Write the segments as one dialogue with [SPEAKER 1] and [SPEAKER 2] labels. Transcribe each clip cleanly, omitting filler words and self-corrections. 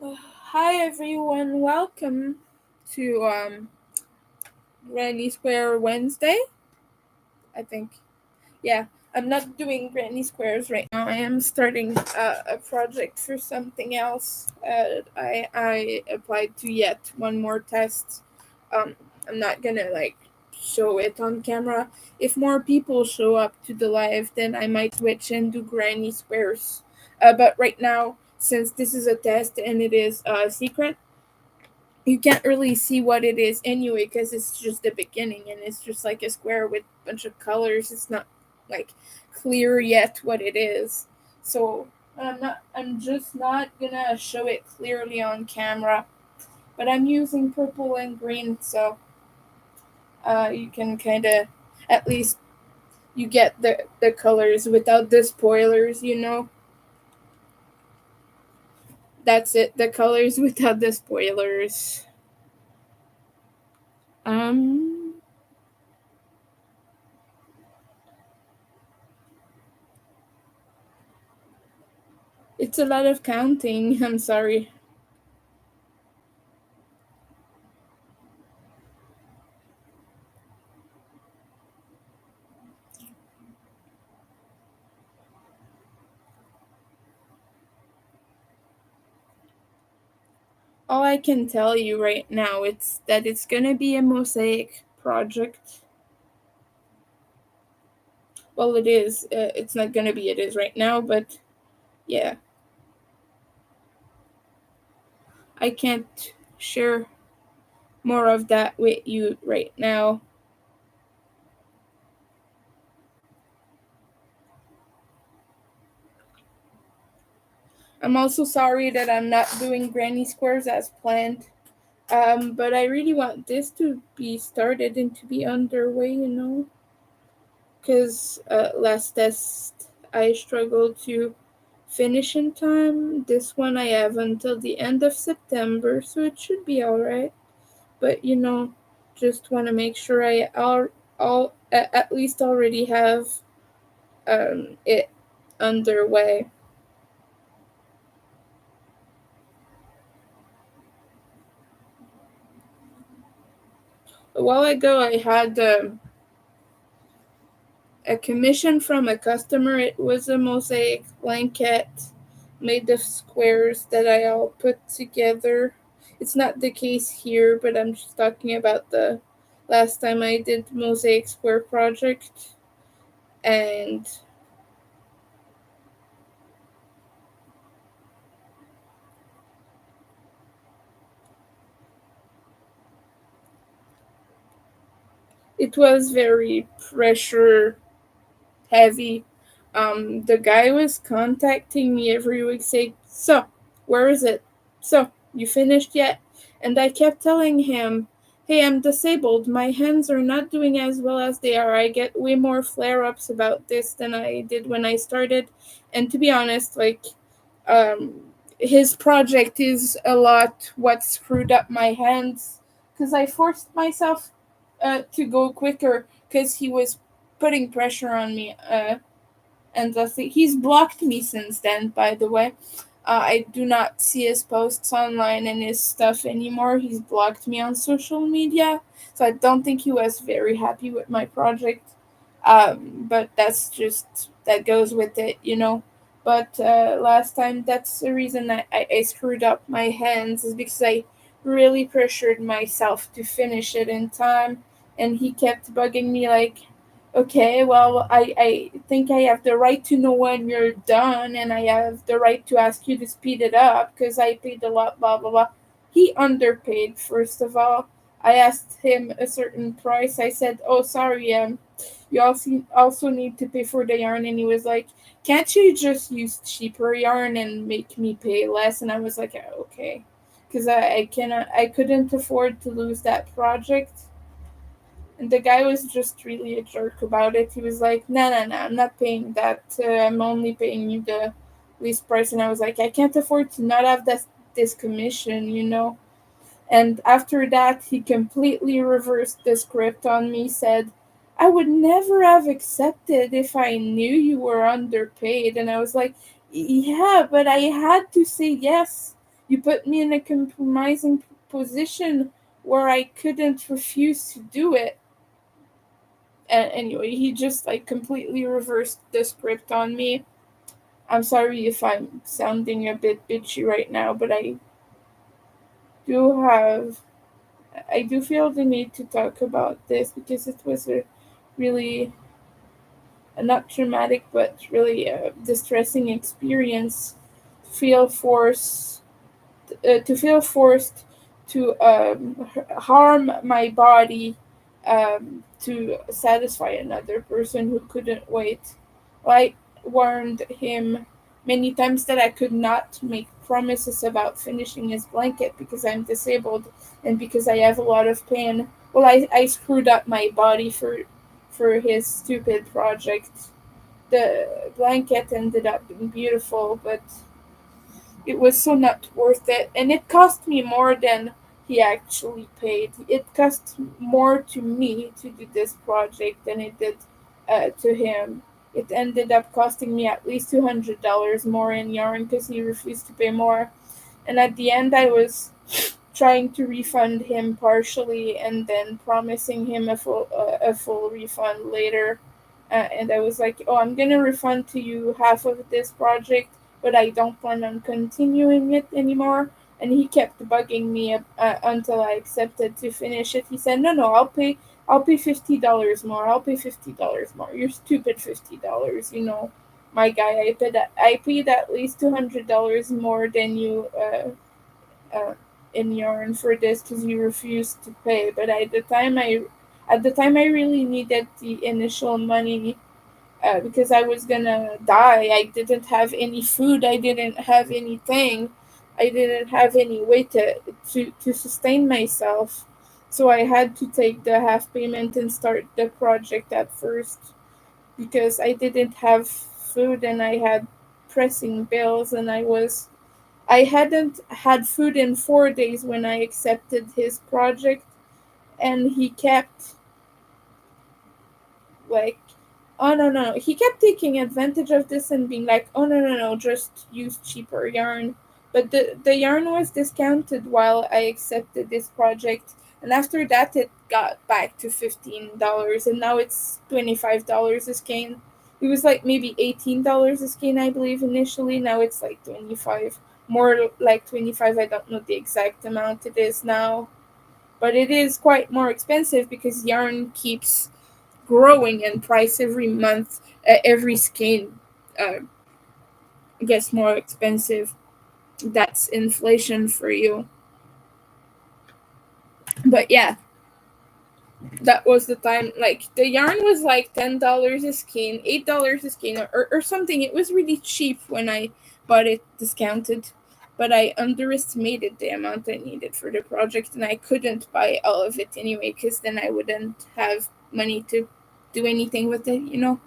[SPEAKER 1] Hi everyone, welcome to Granny Square Wednesday. I think, yeah, I'm not doing Granny Squares right now. I am starting a project for something else. I applied to yet one more test. Um, I'm not gonna show it on camera. If more people show up to the live, then I might switch and do Granny Squares. But right now, since this is a test and it is secret, you can't really see what it is anyway because it's just the beginning and it's just like a square with a bunch of colors. It's not like clear yet what it is. So I'm just not gonna show it clearly on camera. But I'm using purple and green, so you can kind of, at least you get the colors without the spoilers. That's it, the colors without the spoilers. um it's a lot of counting. I'm sorry. All I can tell you right now it's that it's gonna be a mosaic project. Well, it is. It's not gonna be. It is right now, but yeah, I can't share more of that with you right now. I'm also sorry that I'm not doing granny squares as planned. But I really want this to be started and to be underway. Because last test I struggled to finish in time. This one I have until the end of September, so it should be alright. But just want to make sure I all at least already have it underway. A while ago, I had a commission from a customer. It was a mosaic blanket made of squares that I all put together. It's not the case here, but I'm just talking about the last time I did mosaic square project. And it was very pressure heavy. The guy was contacting me every week saying, "So, where is it? So, you finished yet?" And I kept telling him, "Hey, I'm disabled. My hands are not doing as well as they are. I get way more flare ups about this than I did when I started." And to be honest, um, his project is a lot what screwed up my hands because I forced myself to go quicker because he was putting pressure on me. And he's blocked me since then, by the way. I do not see his posts online and his stuff anymore. He's blocked me on social media. So I don't think he was very happy with my project. But that goes with it. But last time, that's the reason I screwed up my hands, is because I really pressured myself to finish it in time. And he kept bugging me like, okay, well, I think I have the right to know when you're done, and I have the right to ask you to speed it up because I paid a lot, blah, blah, blah. He underpaid, first of all. I asked him a certain price. I said, oh, sorry, you also need to pay for the yarn. And he was like, can't you just use cheaper yarn and make me pay less? And I was like, okay. Because I couldn't afford to lose that project. And the guy was just really a jerk about it. He was like, "No, no, no, I'm not paying that. I'm only paying you the least price." And I was like, "I can't afford to not have this commission." And after that, he completely reversed the script on me. Said, "I would never have accepted if I knew you were underpaid." And I was like, "Yeah, but I had to say yes You put me in a compromising position where I couldn't refuse to do it. And anyway, he just like completely reversed the script on me. I'm sorry if I'm sounding a bit bitchy right now, but do have I do feel the need to talk about this because it was a really not traumatic but really distressing experience. Feel forced to feel forced to harm my body to satisfy another person who couldn't wait. I warned him many times that I could not make promises about finishing his blanket because I'm disabled and because I have a lot of pain. Well, I screwed up my body for his stupid project. The blanket ended up being beautiful, but it was so not worth it, and it cost me more than he actually paid. It cost more to me to do this project than it did to him. It ended up costing me at least $200 more in yarn because he refused to pay more. And at the end, I was trying to refund him partially and then promising him a full refund later. And I was like, "Oh, I'm gonna refund to you half of this project, but I don't plan on continuing it anymore." And he kept bugging me until I accepted to finish it. He said, "No, no, I'll pay $50 more. I'll pay $50 more. You're stupid, $50. You know, my guy, I paid at least $200 more than you uh, in yarn for this because you refused to pay. But at the time I really needed the initial money because I was gonna die. I didn't have any food. I didn't have anything. I didn't have any way to sustain myself. So I had to take the half payment and start the project at first because I didn't have food and I had pressing bills and I hadn't had food in 4 days when I accepted his project, and he kept like, oh no, no, he kept taking advantage of this and being like, oh no, no, no, just use cheaper yarn. But the yarn was discounted while I accepted this project, and after that it got back to $15, and now it's $25 a skein. It was like maybe $18 a skein, I believe, initially. Now it's like 25, more like 25. I don't know the exact amount it is now, but it is quite more expensive because yarn keeps growing in price every month. Every skein uh, gets more expensive. That's inflation for you. But yeah, that was the time. Like the yarn was like $10 a skein, $8 a skein, or something. It was really cheap when I bought it discounted. But I underestimated the amount I needed for the project, and I couldn't buy all of it anyway, because then I wouldn't have money to do anything with it, you know?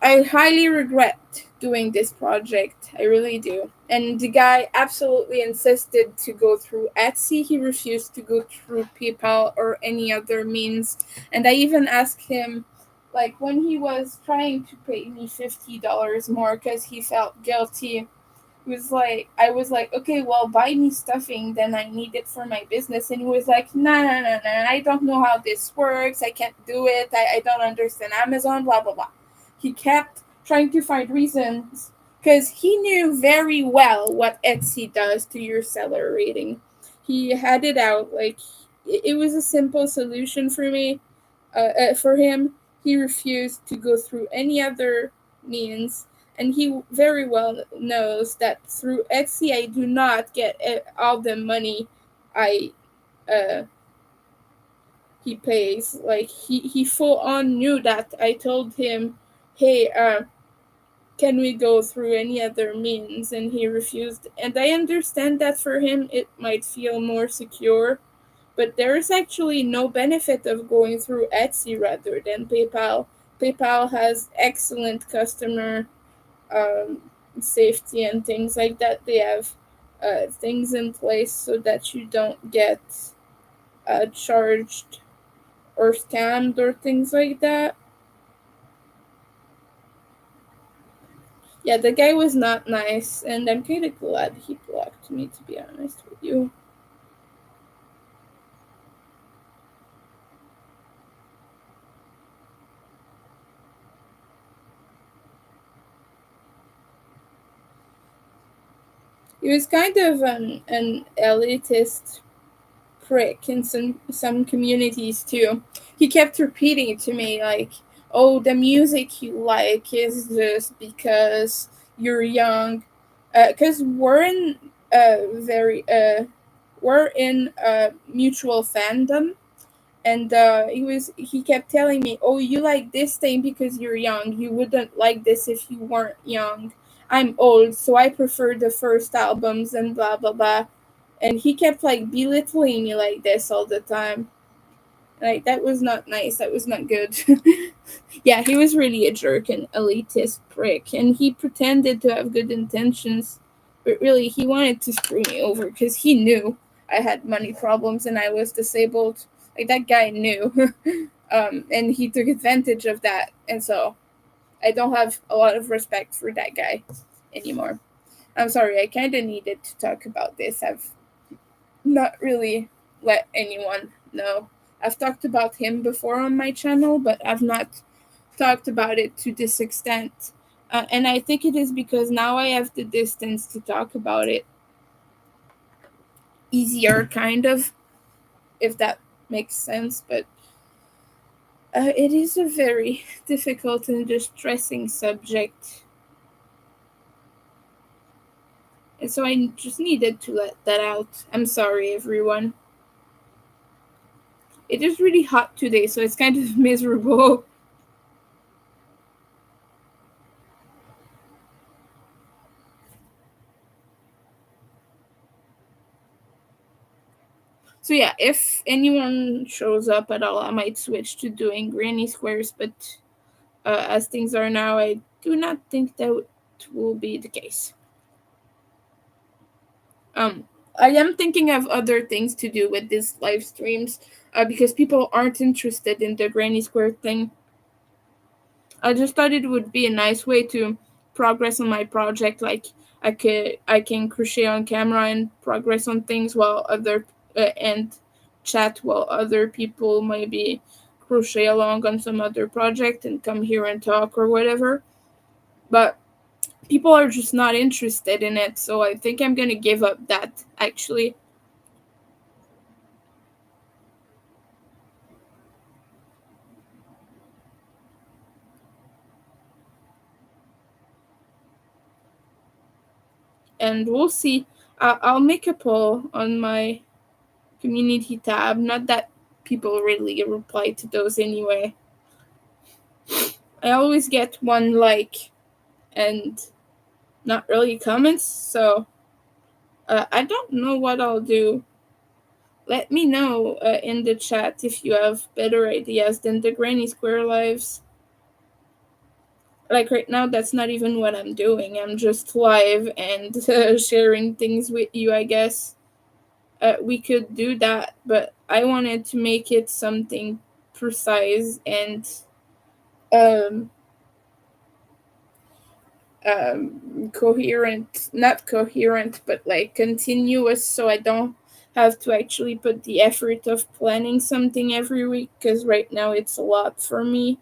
[SPEAKER 1] I highly regret doing this project. I really do. And the guy absolutely insisted to go through Etsy. He refused to go through PayPal or any other means. And I even asked him, like, when he was trying to pay me $50 more because he felt guilty, I was like, okay, well, buy me stuffing, then I need it for my business. And he was like, no, no, no, no, I don't know how this works. I can't do it. I don't understand Amazon, blah, blah, blah. He kept trying to find reasons because he knew very well what Etsy does to your seller rating. He had it out. Like, it was a simple solution for me, for him. He refused to go through any other means, and he very well knows that through Etsy I do not get all the money I uh he pays. Like he full on knew that. I told him, "Hey, can we go through any other means?" And he refused. And I understand that for him it might feel more secure, but there is actually no benefit of going through Etsy rather than PayPal. PayPal has excellent customer um, safety and things like that. They have things in place so that you don't get charged or scammed or things like that. Yeah, the guy was not nice, and I'm kind of glad he blocked me, to be honest with you. He was kind of an elitist prick in some communities too. He kept repeating to me like, "Oh, the music you like is just because you're young," because very we're in a mutual fandom, and he kept telling me, "Oh, you like this thing because you're young. You wouldn't like this if you weren't young. I'm old, so I prefer the first albums and blah blah blah." And he kept like belittling me like this all the time. Like that was not nice. That was not good. Yeah, he was really a jerk and elitist prick, and he pretended to have good intentions, but really he wanted to screw me over because he knew I had money problems and I was disabled. Like that guy knew, and he took advantage of that, and so I don't have a lot of respect for that guy anymore. I'm sorry, I kind of needed to talk about this. I've not really let anyone know. I've talked about him before on my channel, but I've not talked about it to this extent. And I think it is because now I have the distance to talk about it easier, kind of, if that makes sense. But it is a very difficult and distressing subject. And so I just needed to let that out. I'm sorry, everyone. It is really hot today, so it's kind of miserable. So yeah, if anyone shows up at all, I might switch to doing granny squares. But as things are now, I do not think that will be the case. Um, I am thinking of other things to do with these live streams, because people aren't interested in the granny square thing. I just thought it would be a nice way to progress on my project. Like I can crochet on camera and progress on things while other and chat while other people maybe crochet along on some other project and come here and talk or whatever. But people are just not interested in it, so I think I'm gonna give up that actually. And we'll see. I'll make a poll on my community tab. Not that people really reply to those anyway. I always get one like and not really comments, so I don't know what I'll do. Let me know in the chat if you have better ideas than the Granny Square lives. Like right now, that's not even what I'm doing. I'm just live and sharing things with you, I guess. We could do that, but I wanted to make it something precise and um, coherent, not coherent, but like continuous, so I don't have to actually put the effort of planning something every week, because right now it's a lot for me.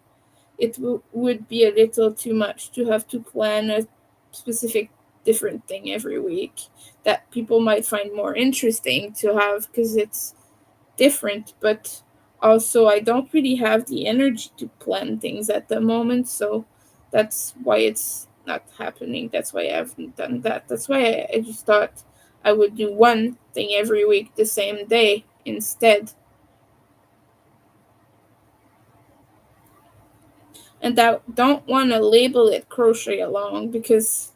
[SPEAKER 1] It would be a little too much to have to plan a specific different thing every week that people might find more interesting to have because it's different, but also I don't really have the energy to plan things at the moment, so that's why it's not happening. That's why I haven't done that. That's why I just thought I would do one thing every week the same day instead. And I don't want to label it crochet along because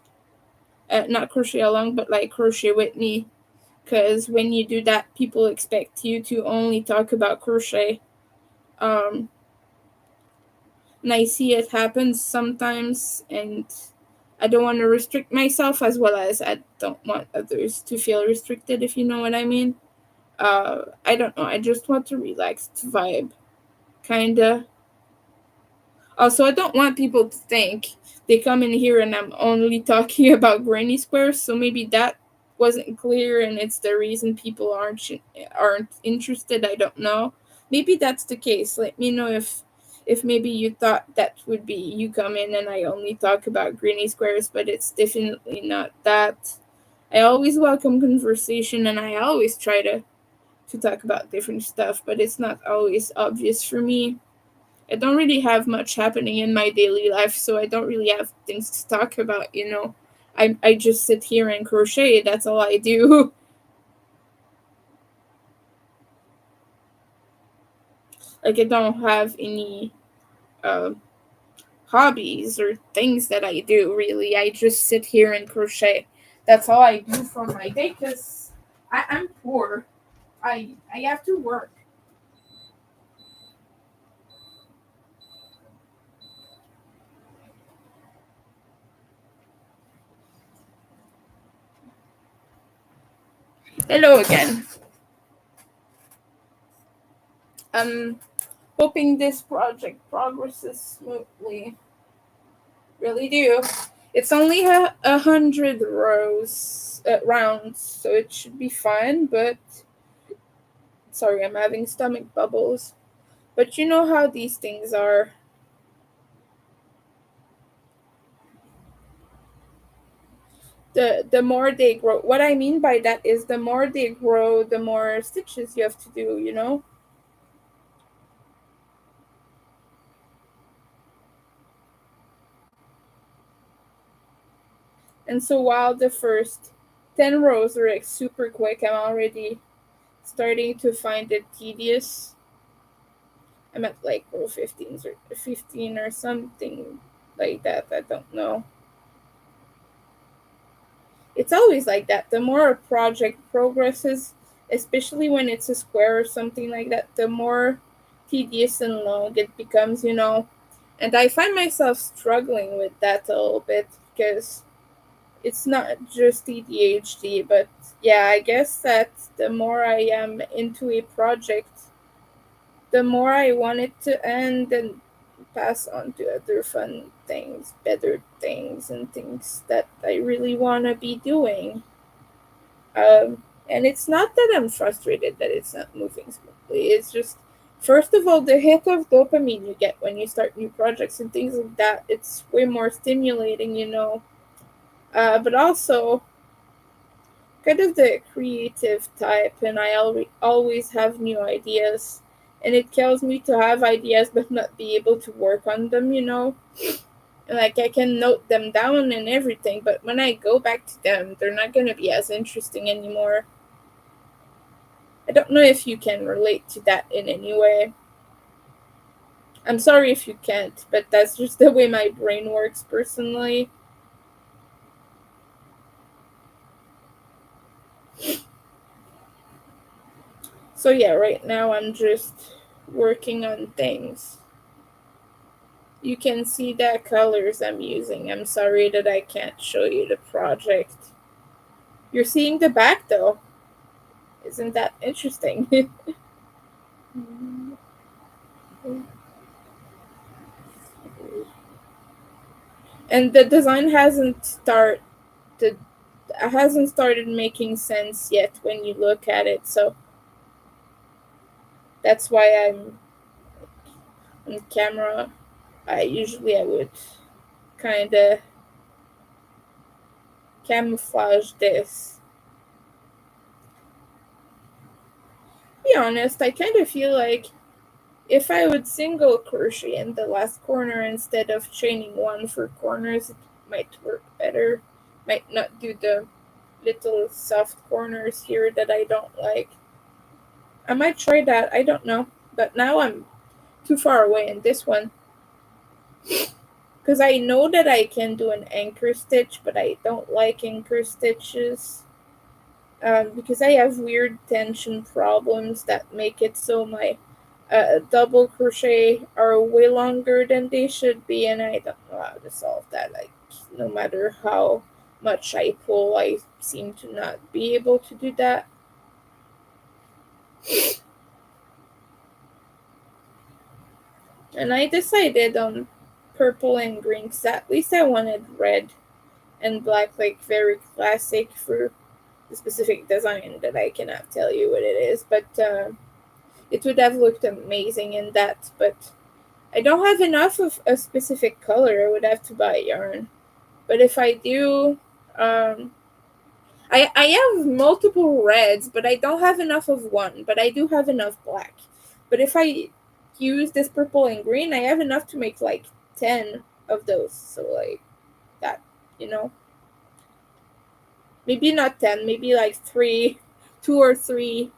[SPEAKER 1] not crochet along, but like crochet with me. Because when you do that, people expect you to only talk about crochet. Um, and I see it happens sometimes, and I don't want to restrict myself as well as I don't want others to feel restricted, if you know what I mean. I don't know. I just want a relaxed vibe, kinda. Also, I don't want people to think they come in here and I'm only talking about granny squares, so maybe that wasn't clear and it's the reason people aren't interested. I don't know. Maybe that's the case. Let me know if maybe you thought that would be you come in and I only talk about granny squares, but it's definitely not that. I always welcome conversation and I always try to talk about different stuff, but it's not always obvious for me. I don't really have much happening in my daily life, so I don't really have things to talk about. I just sit here and crochet, that's all I do. Like, I don't have any uh, hobbies or things that I do, really. I just sit here and crochet. That's all I do for my day, because I'm poor. I have to work. Hello again. I'm hoping this project progresses smoothly. Really do. It's only 100 rounds, so it should be fine. But sorry, I'm having stomach bubbles. But you know how these things are. The more they grow, what I mean by that is the more they grow, the more stitches you have to do. And so while the first 10 rows are like super quick, I'm already starting to find it tedious. I'm at like row 15 or something like that. I don't know. It's always like that. The more a project progresses, especially when it's a square or something like that, the more tedious and long it becomes. And I find myself struggling with that a little bit because it's not just ADHD, but yeah, I guess that the more I am into a project, the more I want it to end and pass on to other fun things, better things, and things that I really want to be doing. And it's not that I'm frustrated that it's not moving smoothly. It's just, first of all, the hit of dopamine you get when you start new projects and things like that, it's way more stimulating. But also, kind of the creative type, and I always have new ideas. And it kills me to have ideas but not be able to work on them. And like, I can note them down and everything, but when I go back to them, they're not going to be as interesting anymore. I don't know if you can relate to that in any way. I'm sorry if you can't, but that's just the way my brain works personally. So yeah, right now I'm just working on things. You can see the colors I'm using. I'm sorry that I can't show you the project. You're seeing the back though. Isn't that interesting? And the design hasn't started making sense yet when you look at it. So that's why I'm on camera. I would kind of camouflage this. To be honest, I kind of feel like if I would single crochet in the last corner instead of chaining one for corners, it might work better. Might not do the little soft corners here that I don't like. I might try that, I don't know. But now I'm too far away in this one. Because I know that I can do an anchor stitch, but I don't like anchor stitches. Because I have weird tension problems that make it so my double crochet are way longer than they should be, and I don't know how to solve that. Like, no matter how much I pull, I seem to not be able to do that. And I decided on purple and green, because at least I wanted red and black, like very classic for the specific design that I cannot tell you what it is, but it would have looked amazing in that. But I don't have enough of a specific color. I would have to buy yarn. But if I do, I have multiple reds, but I don't have enough of one. But I do have enough black. But if I use this purple and green, I have enough to make like 10 of those. So like that, you know. Maybe not 10, maybe like 3, 2 or 3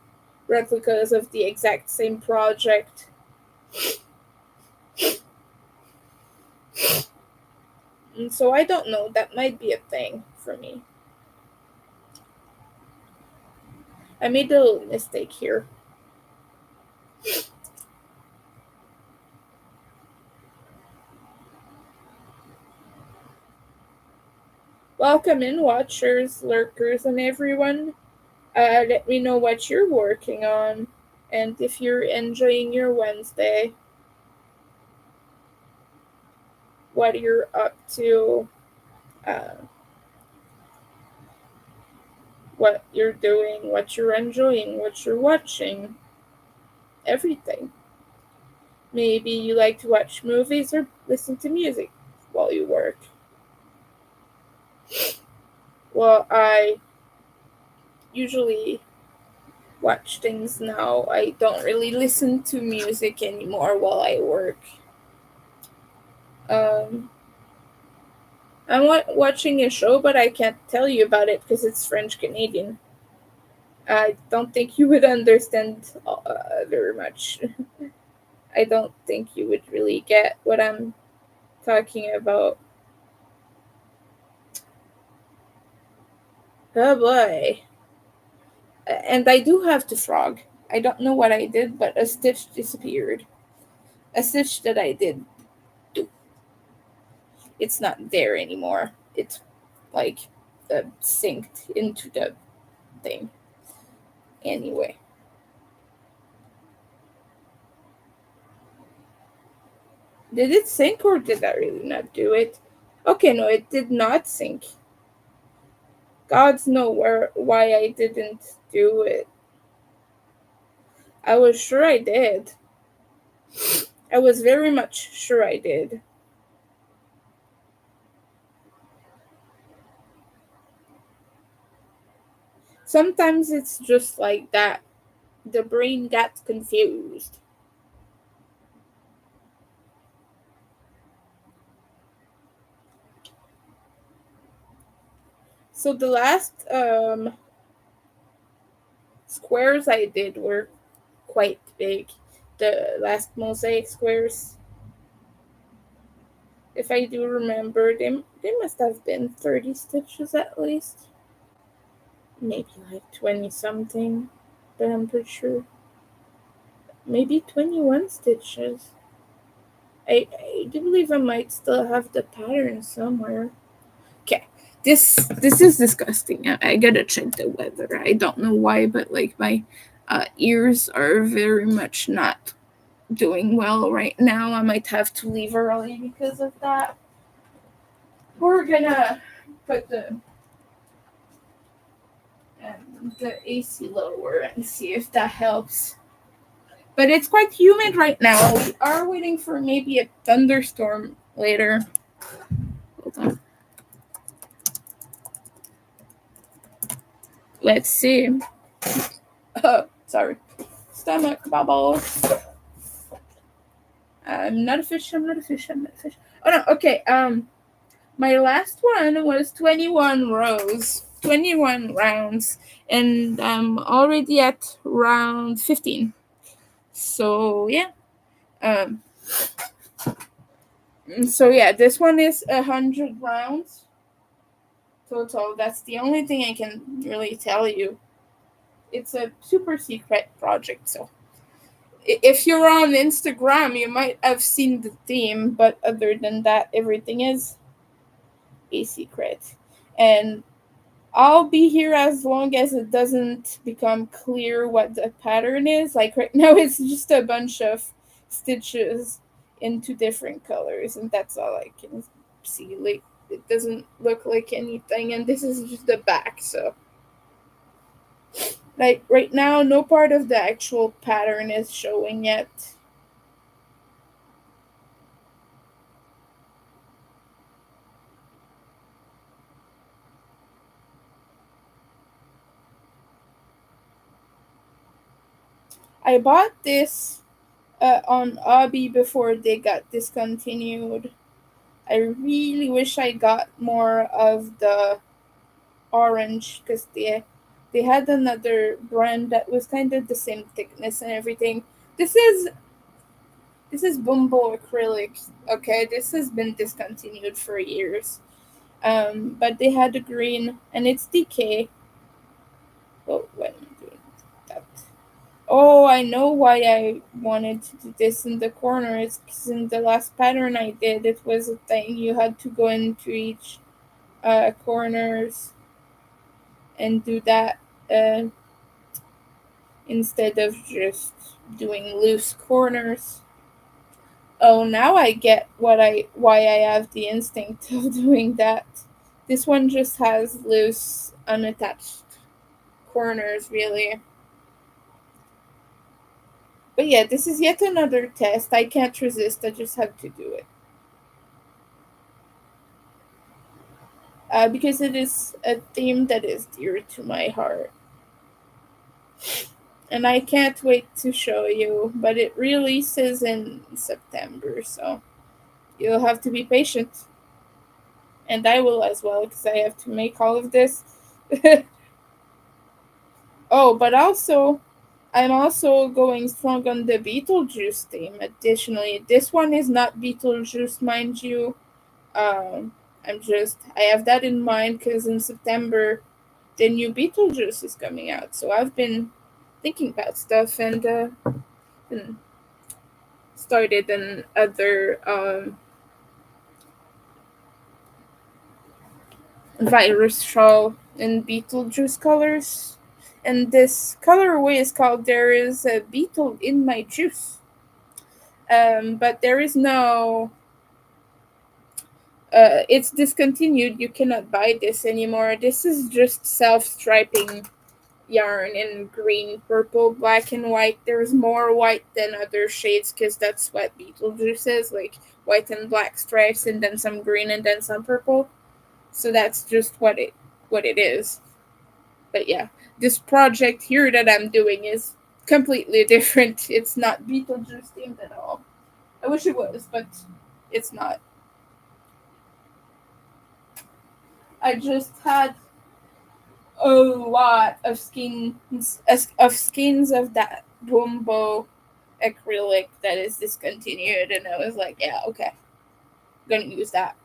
[SPEAKER 1] replicas of the exact same project. And so I don't know, that might be a thing for me. I made a little mistake here. Welcome in, watchers, lurkers, and everyone. Let me know what you're working on and if you're enjoying your Wednesday, what you're up to, what you're doing, what you're enjoying, what you're watching, everything. Maybe you like to watch movies or listen to music while you work. Well, I usually watch things now. I don't really listen to music anymore while I work. I'm watching a show, but I can't tell you about it because it's French Canadian. I don't think you would understand very much. I don't think you would really get what I'm talking about. Oh boy. And I do have the frog. I don't know what I did, but a stitch disappeared. A stitch that I did do. It's not there anymore. It's like synced into the thing. Anyway. Did it sync or did I really not do it? Okay, no, it did not sync. Gods know why I didn't do it. I was sure I did. I was very much sure I did. Sometimes it's just like that. The brain gets confused. So the last squares I did were quite big. The last mosaic squares, if I do remember, they must have been 30 stitches at least. Maybe like 20 something, but I'm pretty sure. Maybe 21 stitches. I do believe I might still have the pattern somewhere. Okay, this is disgusting. I gotta check the weather. I don't know why, but like my ears are very much not doing well right now. I might have to leave early because of that. We're gonna put the AC lower and see if that helps. But it's quite humid right now. We are waiting for maybe a thunderstorm later. Hold on. Let's see. Sorry. Stomach bubbles. I'm not a fish. Oh no. Okay. My last one was 21 rows, 21 rounds, and I'm already at round 15. So yeah. So yeah, this one is 100 rounds total. That's the only thing I can really tell you. It's a super secret project, so if you're on Instagram, you might have seen the theme, but other than that, everything is a secret. And I'll be here as long as it doesn't become clear what the pattern is. Like right now, it's just a bunch of stitches into different colors, and that's all I can see. Like, it doesn't look like anything, and this is just the back. So, like, right now, no part of the actual pattern is showing yet. I bought this on Obby before they got discontinued. I really wish I got more of the orange because they had another brand that was kind of the same thickness and everything. This is this is Bumble acrylic. Okay, this has been discontinued for years. But they had the green and it's DK. Oh, when am I doing that? Oh, I know why I wanted to do this in the corner. It's because in the last pattern I did, it was a thing you had to go into each corners and do that uh, instead of just doing loose corners. Oh, now I get why I have the instinct of doing that. This one just has loose, unattached corners, really. But yeah, this is yet another test. I can't resist. I just have to do it. Because it is a theme that is dear to my heart. And I can't wait to show you, but it releases in September, so you'll have to be patient. And I will as well, because I have to make all of this. Oh, but also, I'm also going strong on the Beetlejuice theme. Additionally, this one is not Beetlejuice, mind you. I have that in mind because in September, the new Beetlejuice is coming out. So I've been thinking about stuff and started another virus shawl in Beetlejuice colors. And this colorway is called There Is a Beetle in My Juice. But there is no. It's discontinued. You cannot buy this anymore. This is just self striping yarn in green, purple, black, and white. There's more white than other shades because that's what Beetlejuice is, like white and black stripes, and then some green, and then some purple. So that's just what it is. But yeah, this project here that I'm doing is completely different. It's not Beetlejuice themed at all. I wish it was, but it's not. I just had a lot of skins of that Bumbo acrylic that is discontinued, and I was like, yeah, okay, gonna use that.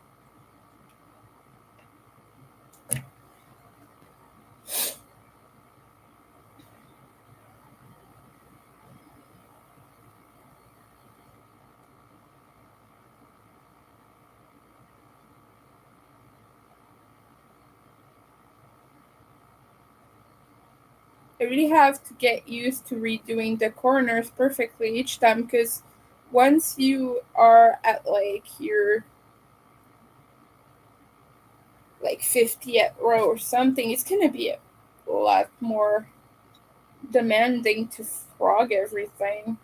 [SPEAKER 1] I really have to get used to redoing the corners perfectly each time because once you are at like your like 50th row or something, it's gonna be a lot more demanding to frog everything.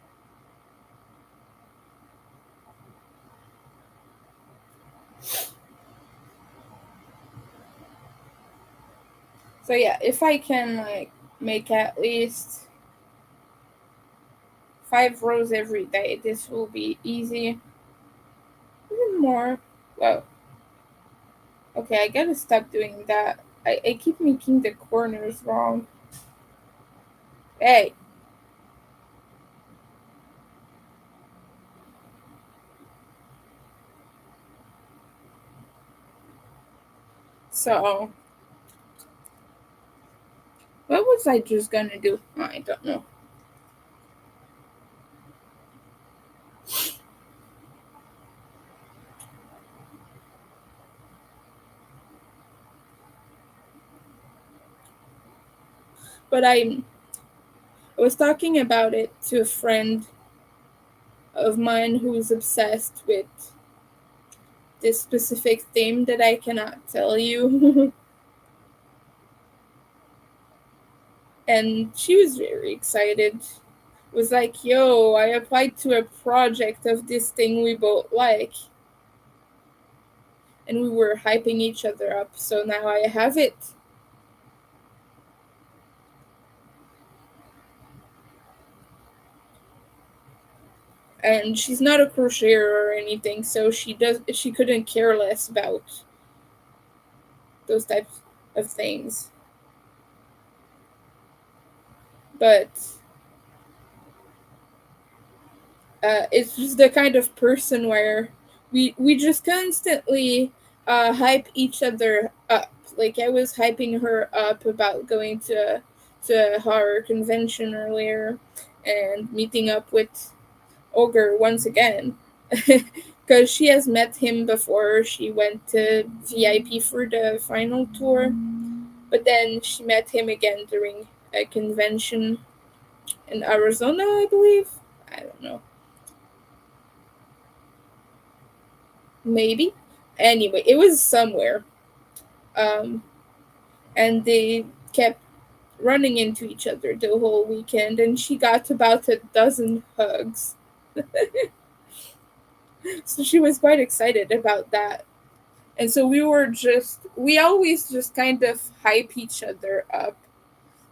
[SPEAKER 1] So yeah, if I can like make at least 5 rows every day, this will be easy. Even more. Well, okay, I gotta stop doing that. I keep making the corners wrong. Hey, so what was I just gonna do? I don't know. But I was talking about it to a friend of mine who's obsessed with this specific theme that I cannot tell you. And she was very excited. Was like, yo, I applied to a project of this thing we both like. And we were hyping each other up, so now I have it. And she's not a crocheter or anything, so she couldn't care less about those types of things. But it's just the kind of person where we just constantly hype each other up. Like I was hyping her up about going to a horror convention earlier and meeting up with Ogre once again. Because she has met him before. She went to VIP for the final tour, but then she met him again during a convention in Arizona, I believe. I don't know. Maybe. Anyway, it was somewhere. Um, and they kept running into each other the whole weekend, and she got about a dozen hugs. So she was quite excited about that. And so we always just kind of hype each other up.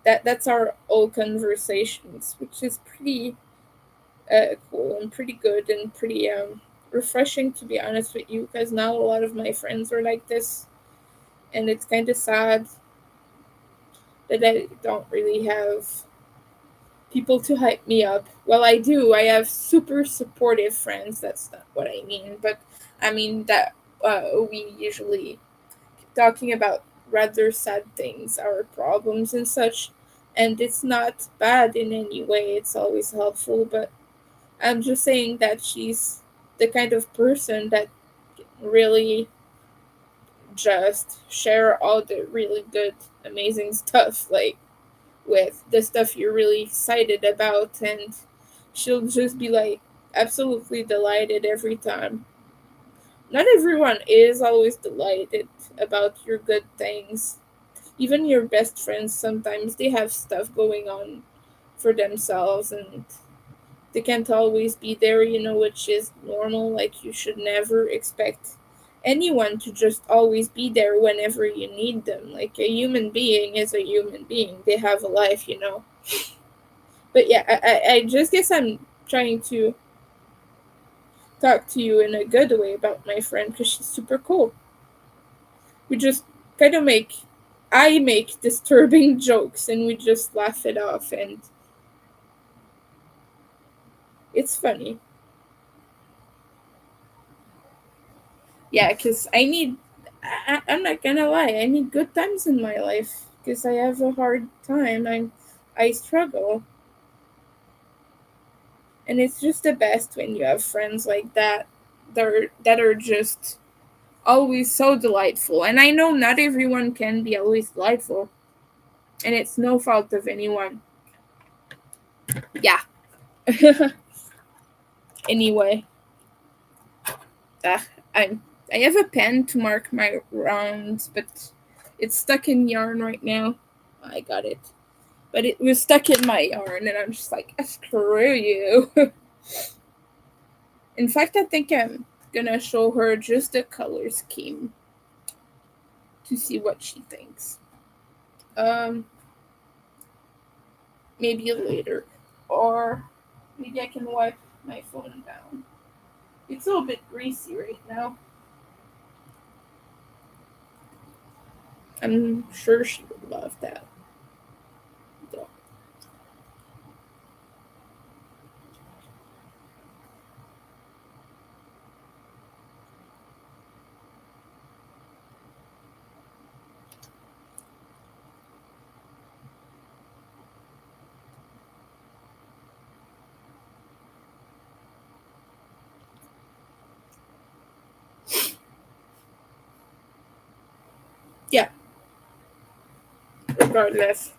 [SPEAKER 1] That's our old conversations, which is pretty cool and pretty good and pretty refreshing, to be honest with you, because now a lot of my friends are like this, and it's kind of sad that I don't really have people to hype me up. Well, I do. I have super supportive friends. That's not what I mean, but I mean that we usually talking about rather sad things, our problems and such. And it's not bad in any way, it's always helpful, but I'm just saying that she's the kind of person that really just share all the really good, amazing stuff, like with the stuff you're really excited about, and she'll just be like absolutely delighted every time. Not everyone is always delighted about your good things. Even your best friends, sometimes they have stuff going on for themselves and they can't always be there, which is normal. Like, you should never expect anyone to just always be there whenever you need them. Like, a human being is a human being, they have a life. But yeah, I just guess I'm trying to talk to you in a good way about my friend because she's super cool. We just kind of I make disturbing jokes and we just laugh it off, and it's funny. Yeah, because I'm not gonna lie, I need good times in my life because I have a hard time. I struggle. And it's just the best when you have friends like that are just always so delightful. And I know not everyone can be always delightful, and it's no fault of anyone. Yeah. Anyway, uh, I I have a pen to mark my rounds, but it's stuck in yarn right now. I got it, but it was stuck in my yarn, and I'm just like, screw you. In fact, I think I'm gonna show her just the color scheme to see what she thinks. Um, maybe later, or maybe I can wipe my phone down. It's a little bit greasy right now. I'm sure she would love that. So, yeah, regardless.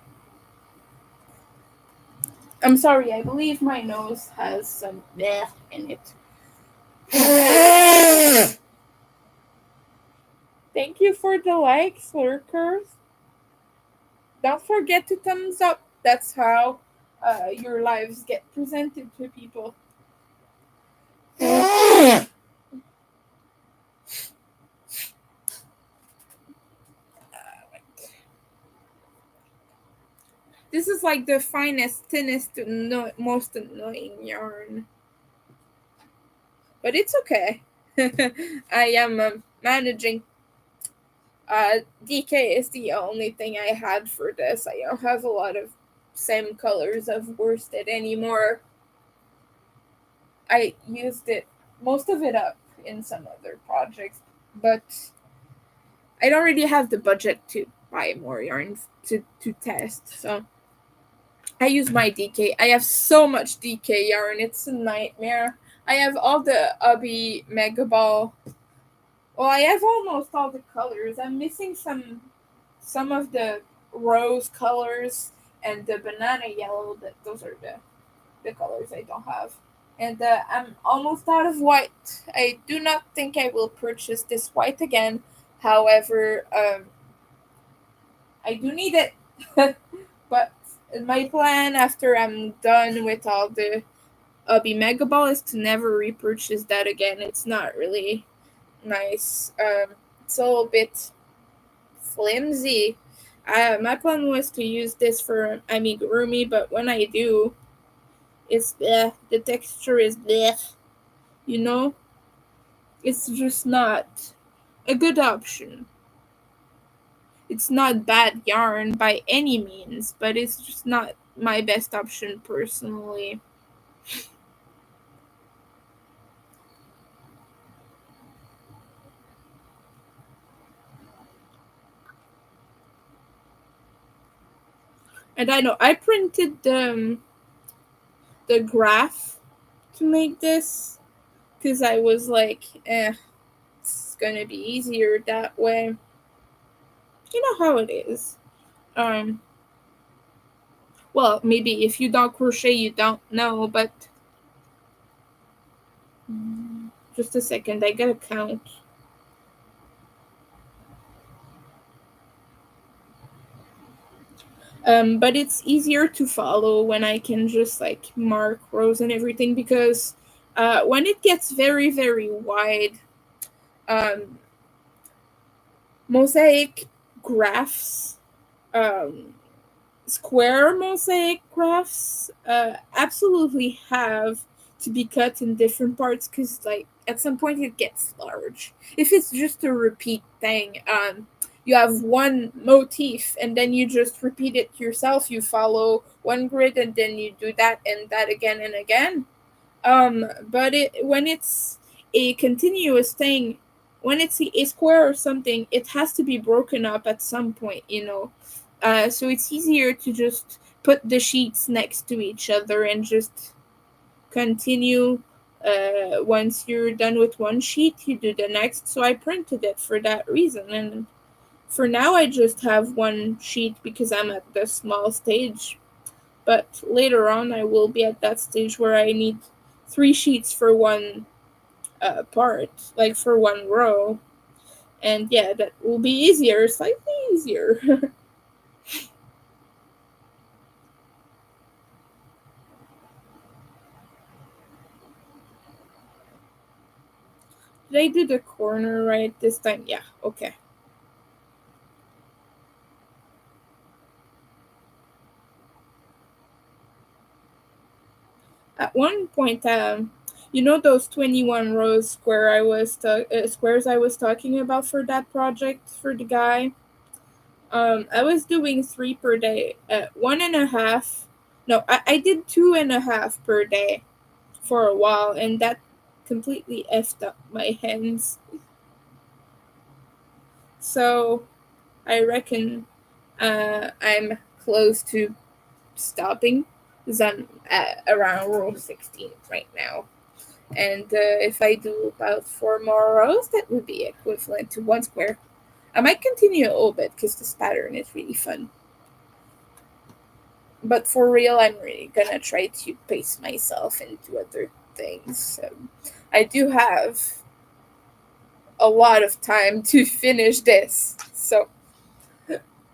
[SPEAKER 1] I'm sorry, I believe my nose has some bleh in it. Thank you for the likes, lurkers. Don't forget to thumbs up. That's how your lives get presented to people. This is like the finest, thinnest, most annoying yarn. But it's okay. I am managing. DK is the only thing I had for this. I don't have a lot of same colors of worsted anymore. I used it, most of it up in some other projects, but I don't really have the budget to buy more yarn to test. So I use my DK. I have so much DK yarn. It's a nightmare. I have all the Ubby Mega Ball. Well, I have almost all the colors. I'm missing some of the rose colors and the banana yellow. That those are the colors I don't have. And I'm almost out of white. I do not think I will purchase this white again. However, I do need it. But my plan after I'm done with all the Ubby Mega Ball is to never repurchase that again. It's not really nice. It's a little bit flimsy. My plan was to use this for amigurumi, but when I do, it's bleh. The texture is bleh. You know, it's just not a good option. It's not bad yarn by any means, but it's just not my best option personally. And I know I printed the graph to make this because I was like, it's gonna be easier that way. You know how it is. Um, well, maybe if you don't crochet, you don't know, but just a second, I gotta count. But it's easier to follow when I can just like mark rows and everything because when it gets very, very wide, um, mosaic graphs, um, square mosaic graphs, absolutely have to be cut in different parts because, like, at some point it gets large. If it's just a repeat thing, you have one motif and then you just repeat it yourself. You follow one grid and then you do that and that again and again. But when it's a continuous thing, when it's a square or something, it has to be broken up at some point, you know. So it's easier to just put the sheets next to each other and just continue. Once you're done with one sheet, you do the next. So I printed it for that reason. And for now, I just have one sheet because I'm at the small stage. But later on, I will be at that stage where I need three sheets for one part, like for one row. And yeah, that will be easier, slightly easier. Did I do the corner right this time? Yeah, okay. At one point, you know those 21 rows squares I was talking about for that project for the guy? I was doing three per day. One and a half. No, I did two and a half per day for a while, and that completely effed up my hands. So I reckon I'm close to stopping because I'm at around row 16 right now. And if I do about four more rows, that would be equivalent to one square. I might continue a little bit because this pattern is really fun. But for real, I'm really gonna try to pace myself into other things. I do have a lot of time to finish this, so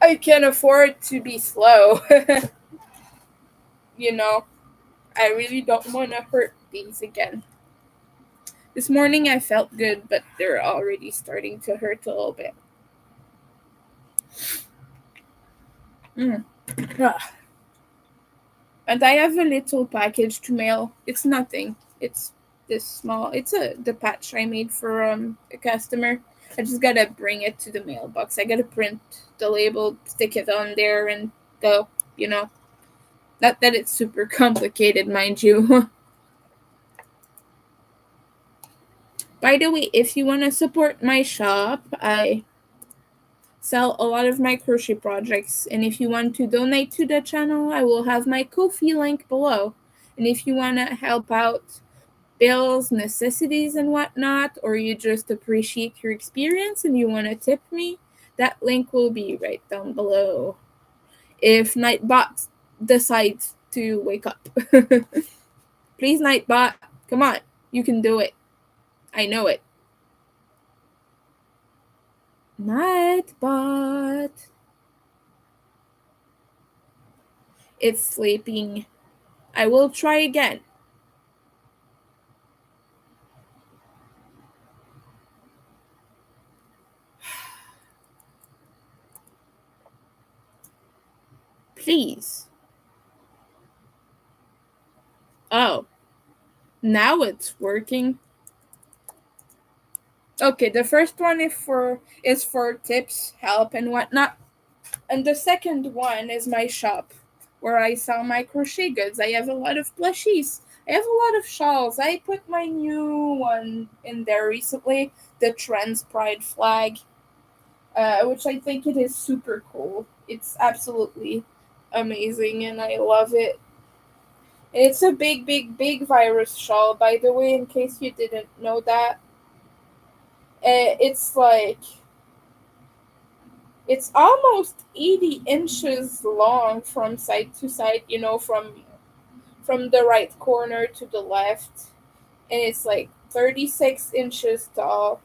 [SPEAKER 1] I can afford to be slow. you know, I really don't want to hurt these again. This morning I felt good, but they're already starting to hurt a little bit. Mm. Ah. And I have a little package to mail. It's nothing. It's this small. It's the patch I made for a customer. I just gotta bring it to the mailbox. I gotta print the label, stick it on there, and go. You know, not that it's super complicated, mind you. By the way, if you want to support my shop, I sell a lot of my crochet projects. And if you want to donate to the channel, I will have my Ko-fi link below. And if you want to help out bills, necessities, and whatnot, or you just appreciate your experience and you want to tip me, that link will be right down below. If Nightbot decides to wake up. Please, Nightbot, come on. You can do it. I know it. Nightbot. It's sleeping. I will try again. Please. Oh, now it's working. Okay, the first one is for tips, help, and whatnot. And the second one is my shop, where I sell my crochet goods. I have a lot of plushies. I have a lot of shawls. I put my new one in there recently, the Trans Pride flag, which I think it is super cool. It's absolutely amazing, and I love it. It's a big, big, big virus shawl, by the way, in case you didn't know that. It's like it's almost 80 inches long from side to side, from the right corner to the left, and it's like 36 inches tall.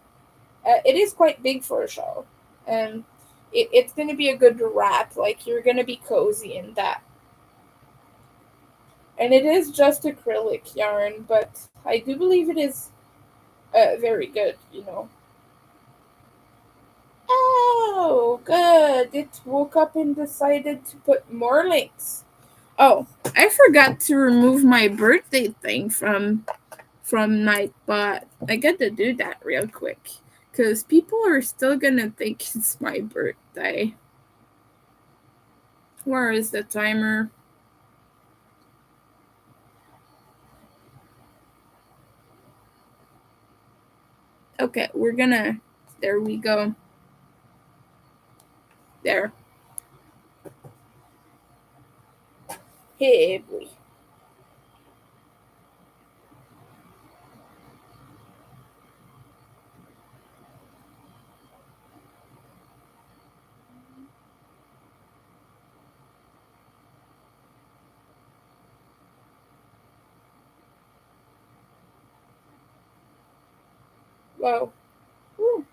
[SPEAKER 1] It is quite big for a shawl, and it's gonna be a good wrap. Like you're gonna be cozy in that. And it is just acrylic yarn, but I do believe it is very good. Oh, good. It woke up and decided to put more links. Oh, I forgot to remove my birthday thing from Nightbot. I got to do that real quick, cause people are still gonna think it's my birthday. Where is the timer? Okay, we're gonna. There we go. There. Hey, boy. Whoa. Woo.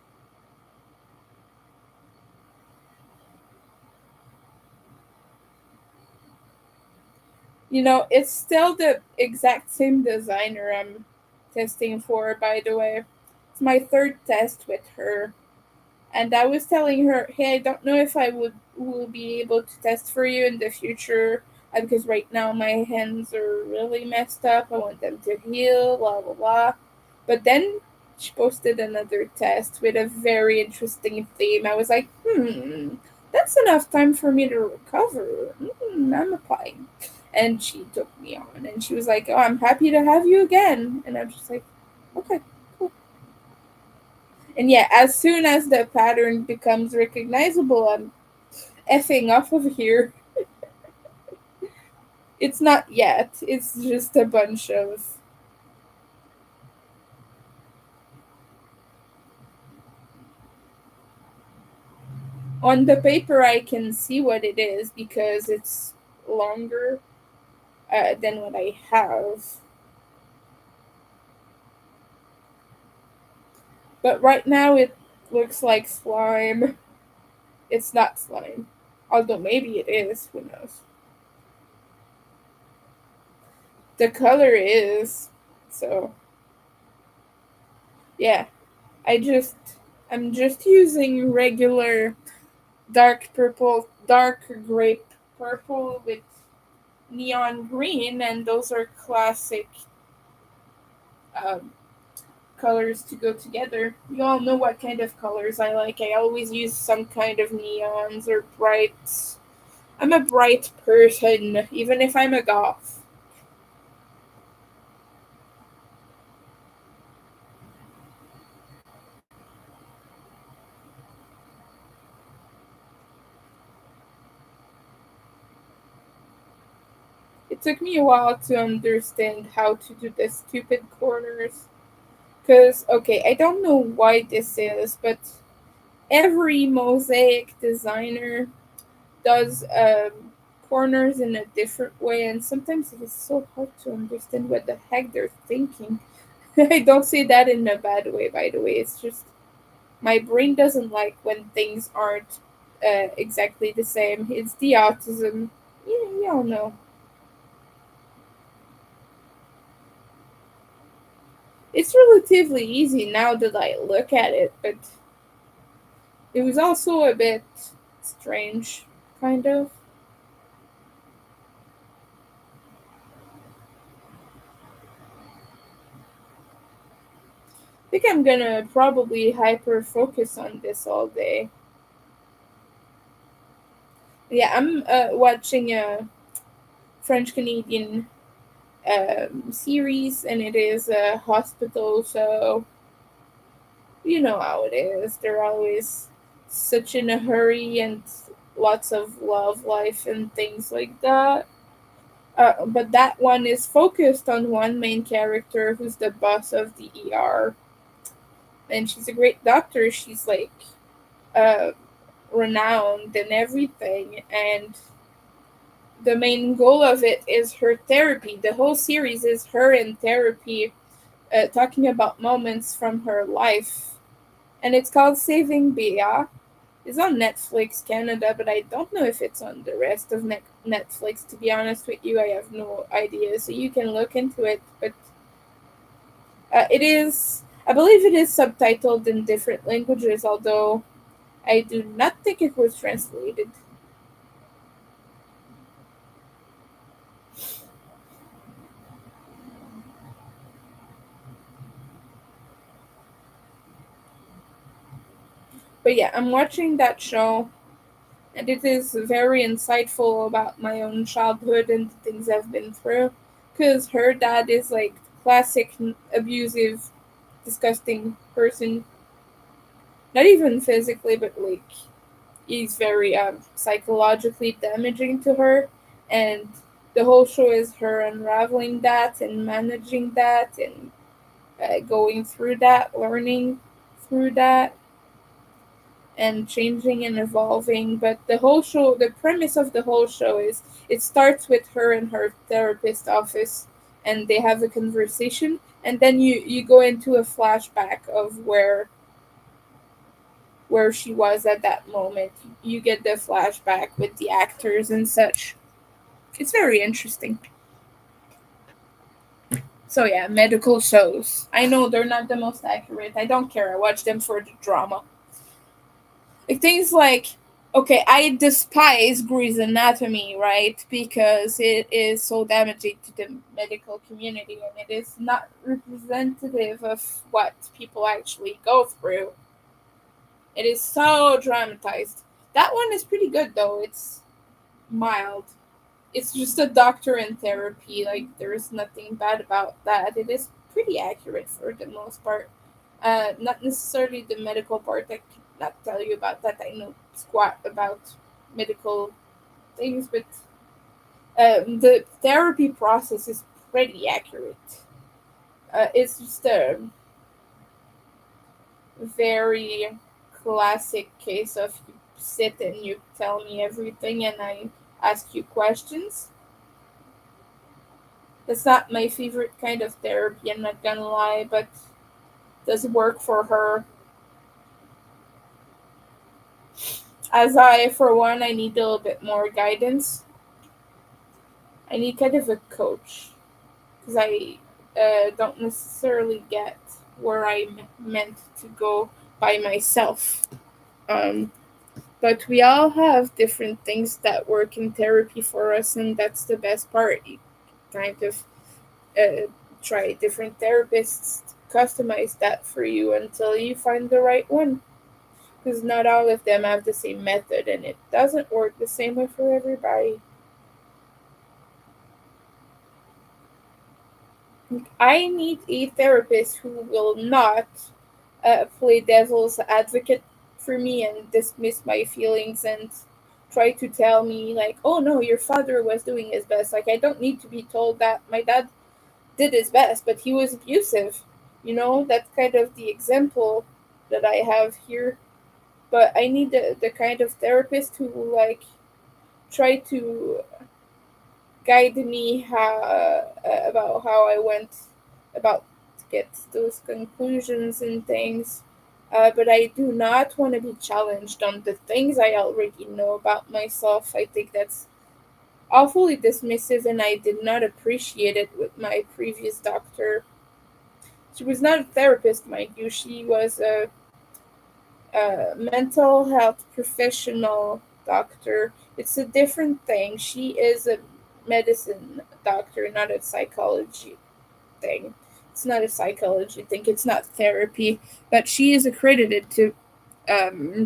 [SPEAKER 1] It's still the exact same designer I'm testing for, by the way. It's my third test with her. And I was telling her, hey, I don't know if I will be able to test for you in the future, because right now my hands are really messed up. I want them to heal, blah blah blah. But then she posted another test with a very interesting theme. I was like, that's enough time for me to recover. I'm applying. And she took me on, and she was like, "Oh, I'm happy to have you again." And I'm just like, "Okay, cool." And yeah, as soon as the pattern becomes recognizable, I'm effing off of here. It's not yet. It's just a bunch of. On the paper, I can see what it is because it's longer than what I have. But right now it looks like slime. It's not slime. Although maybe it is, who knows. The color is. So, yeah. I just I'm just using regular dark grape purple with neon green, and those are classic um, colors to go together. You all know what kind of colors I like. I always use some kind of neons or brights. I'm a bright person, even if I'm a goth. It took me a while to understand how to do the stupid corners. Because, okay, I don't know why this is, but every mosaic designer does corners in a different way, and sometimes it is so hard to understand what the heck they're thinking. I don't say that in a bad way, by the way. It's just my brain doesn't like when things aren't exactly the same. It's the autism. Yeah, you all know. It's relatively easy now that I look at it, but it was also a bit strange, kind of. I think I'm gonna probably hyper focus on this all day. Yeah, I'm watching a French Canadian series, and it is a hospital, so you know how it is. They're always such in a hurry and lots of love life and things like that. But that one is focused on one main character who's the boss of the ER, and she's a great doctor. She's like uh, renowned and everything, and the main goal of it is her therapy. The whole series is her in therapy, talking about moments from her life, and it's called Saving Bea. It's on Netflix Canada, but I don't know if it's on the rest of Netflix. To be honest with you, I have no idea. So you can look into it, but it is. I believe it is subtitled in different languages, although I do not think it was translated. But yeah, I'm watching that show, and it is very insightful about my own childhood and the things I've been through. Because her dad is like classic abusive, disgusting person. Not even physically, but like he's very psychologically damaging to her, and the whole show is her unraveling that and managing that and going through that, learning through that, and changing and evolving. But the whole show, the premise of the whole show is it starts with her in her therapist office, and they have a conversation, and then you go into a flashback of where she was at that moment. You get the flashback with the actors and such. It's very interesting. So yeah, medical shows. I know they're not the most accurate. I don't care. I watch them for the drama. Like things like, okay, I despise Grey's Anatomy, right? Because it is so damaging to the medical community, and it is not representative of what people actually go through. It is so dramatized. That one is pretty good though. It's mild. It's just a doctor in therapy. Like there is nothing bad about that. It is pretty accurate for the most part. Not necessarily the medical part. I cannot tell you about that. I know squat about medical things, but the therapy process is pretty accurate. It's just a very classic case of you sit and you tell me everything, and I ask you questions. That's not my favorite kind of therapy, I'm not gonna lie, but does work for her. As I, for one, I need a little bit more guidance. I need kind of a coach because I don't necessarily get where I'm meant to go by myself. Um, but we all have different things that work in therapy for us, and that's the best part. You kind of uh, try different therapists, customize that for you until you find the right one. Because not all of them have the same method, and it doesn't work the same way for everybody. I need a therapist who will not play devil's advocate for me and dismiss my feelings and try to tell me, like, oh no, your father was doing his best. Like, I don't need to be told that my dad did his best, but he was abusive. That's kind of the example that I have here. But I need the kind of therapist who will, like, try to guide me about how I went about to get those conclusions and things. But I do not want to be challenged on the things I already know about myself. I think that's awfully dismissive, and I did not appreciate it with my previous doctor. She was not a therapist, mind you. She was a mental health professional doctor. It's a different thing. She is a medicine doctor, not a psychology thing. It's not a psychology thing. It's not therapy, but she is accredited to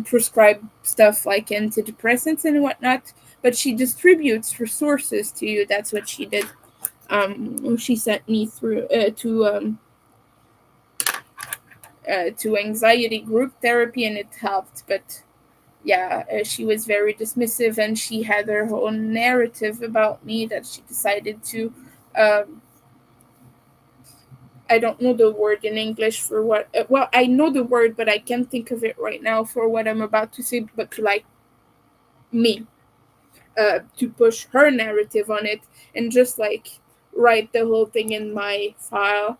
[SPEAKER 1] prescribe stuff like antidepressants and whatnot. But she distributes resources to you. That's what she did. She sent me through to anxiety group therapy, and it helped. But yeah, she was very dismissive, and she had her own narrative about me that she decided to. Um, I don't know the word in English for what. Well, I know the word, but I can't think of it right now for what I'm about to say. But to, like, me, to push her narrative on it and just, like, write the whole thing in my file.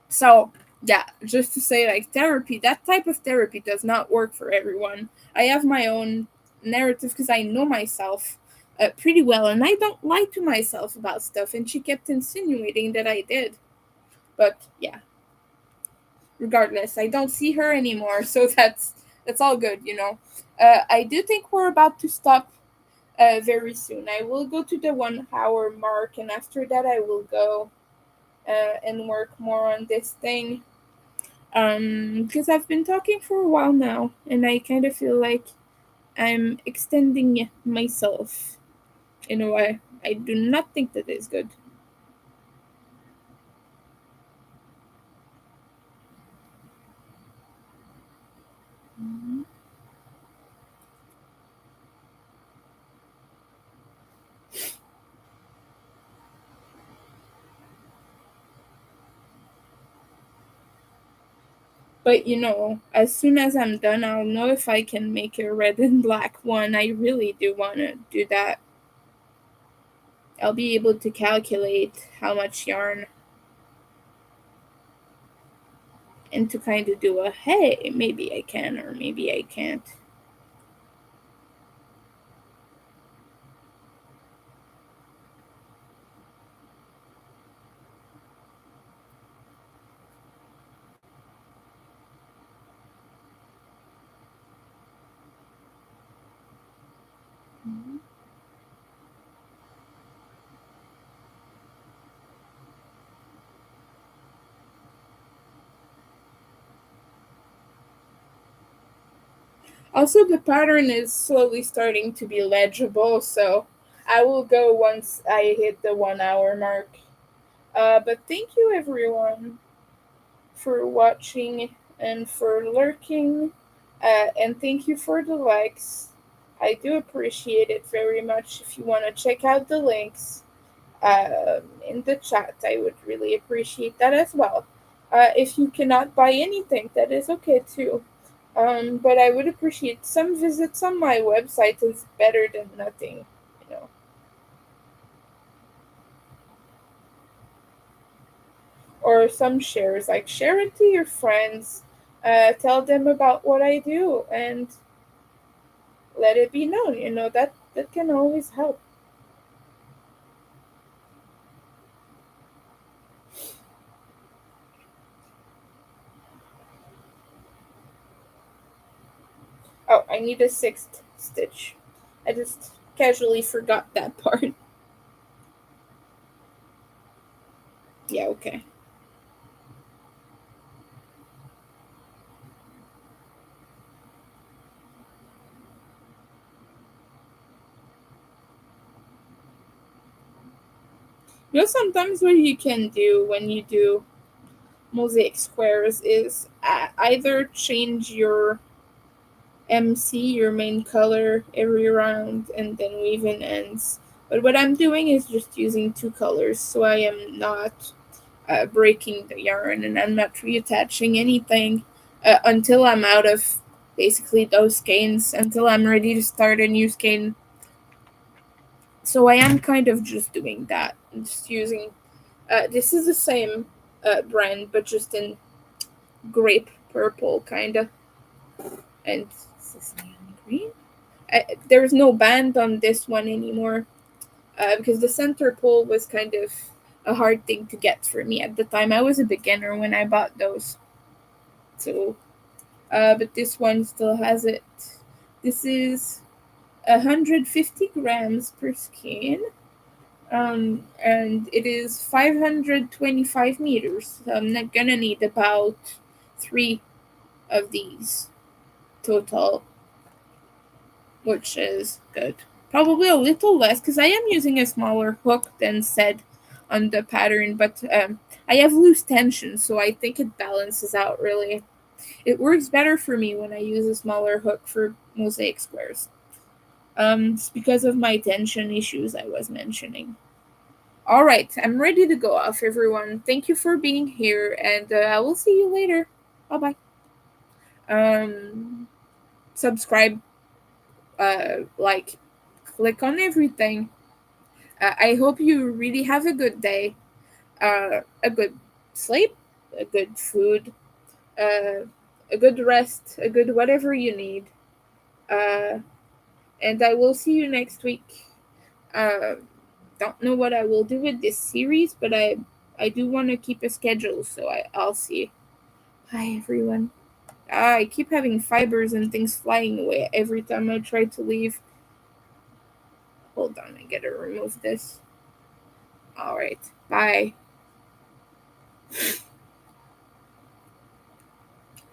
[SPEAKER 1] So yeah, just to say, like, therapy, that type of therapy does not work for everyone. I have my own narrative because I know myself pretty well, and I don't lie to myself about stuff. And she kept insinuating that I did, but yeah. Regardless, I don't see her anymore, so that's all good. I do think we're about to stop very soon. I will go to the 1 hour mark, and after that, I will go and work more on this thing. Because I've been talking for a while now, and I kind of feel like I'm extending myself in a way. I do not think that is good. But as soon as I'm done, I'll know if I can make a red and black one. I really do want to do that. I'll be able to calculate how much yarn and to kind of do a hey, maybe I can or maybe I can't. Also, the pattern is slowly starting to be legible, so I will go once I hit the 1 hour mark. But thank you, everyone, for watching and for lurking. And thank you for the likes. I do appreciate it very much. If you want to check out the links in the chat, I would really appreciate that as well. If you cannot buy anything, that is okay too. But I would appreciate some visits on my website is better than nothing. or some shares. Like share it to your friends, tell them about what I do, and let it be known. That can always help. Oh, I need a sixth stitch. I just casually forgot that part. Yeah, okay. Sometimes what you can do when you do mosaic squares is either change your MC, your main color, every round and then weave in ends. But what I'm doing is just using two colors, so I am not breaking the yarn and I'm not reattaching anything until I'm out of basically those skeins, until I'm ready to start a new skein. So I am kind of just doing that. I'm just using this is the same brand, but just in grape purple, kind of. And is this neon green? There's no band on this one anymore because the center pole was kind of a hard thing to get for me at the time. I was a beginner when I bought those. So, but this one still has it. This is 150 grams per skein. And it is 525 meters. So I'm not gonna need about three of these total, which is good. Probably a little less because I am using a smaller hook than said on the pattern, but I have loose tension, so I think it balances out really. It works better for me when I use a smaller hook for mosaic squares. It's because of my tension issues I was mentioning. All right, I'm ready to go off, everyone. Thank you for being here, and I will see you later. Bye bye. Um, Subscribe, like, click on everything. I hope you really have a good day, a good sleep, a good food, uh, a good rest, a good whatever you need. Uh, and I will see you next week. Uh, don't know what I will do with this series, but I do want to keep a schedule, so I'll see. Bye, everyone. I keep having fibers and things flying away every time I try to leave. Hold on, I gotta remove this. Alright, bye.